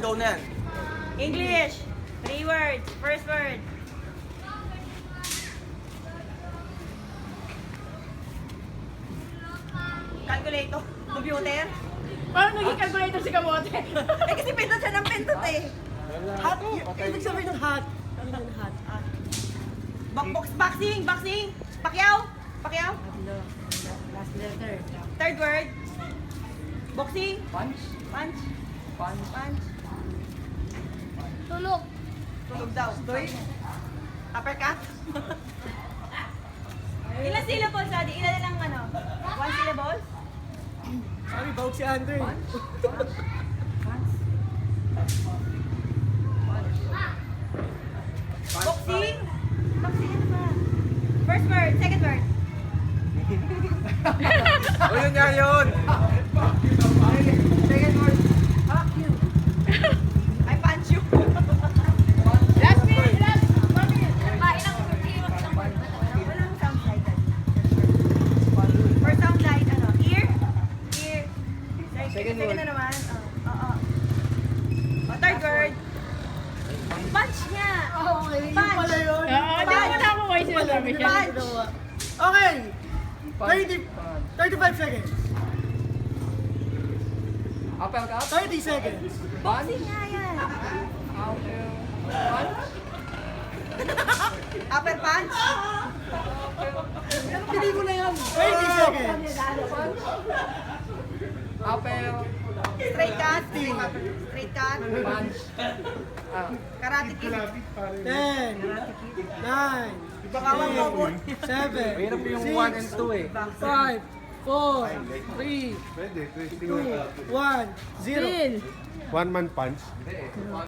go na yan. English. 3 words. First word. Calculator. Computer. Parang naging calculator si Kamote. Eh kasi pindot siya ng pindot eh. Hot. Ibig sabihin ng hot. Ano yung hot? Boxing. Boxing. Pacquiao. Pacquiao. Last letter. Third word. Boxing. Punch? Punch. Punch? Punch. Tulog. Tulog daw. Doy. Uppercut. Ilan syllables, Adi? Ilan na lang ano? 1 syllable? Sorry, bawag si Andre. Boxing? Boxing ano ba? First word, second word. O yun nga yun! Second word. Fuck you. I punch you. Last minute, last 1 minute. Walang sound like that. First sound like ano? Ear? Ear. Second word. na naman. Oo. Third word. Punch niya. Okay, yun Punch. pala yun. Oo, hindi mo na ako voice information. Punch. Okay. 35 seconds. Uppercut? 30 seconds. Boxing nga yan. Punch? Upper punch. Pili mo na yan. 20 seconds. Upper? Straight cut. Straight cut. Punch? Karate kick. 10. 9. Bawang bobo. 7. Mahirap yung 1 and 2 eh. 5. 4. 3. 2. 1. 0. Still. One man punch.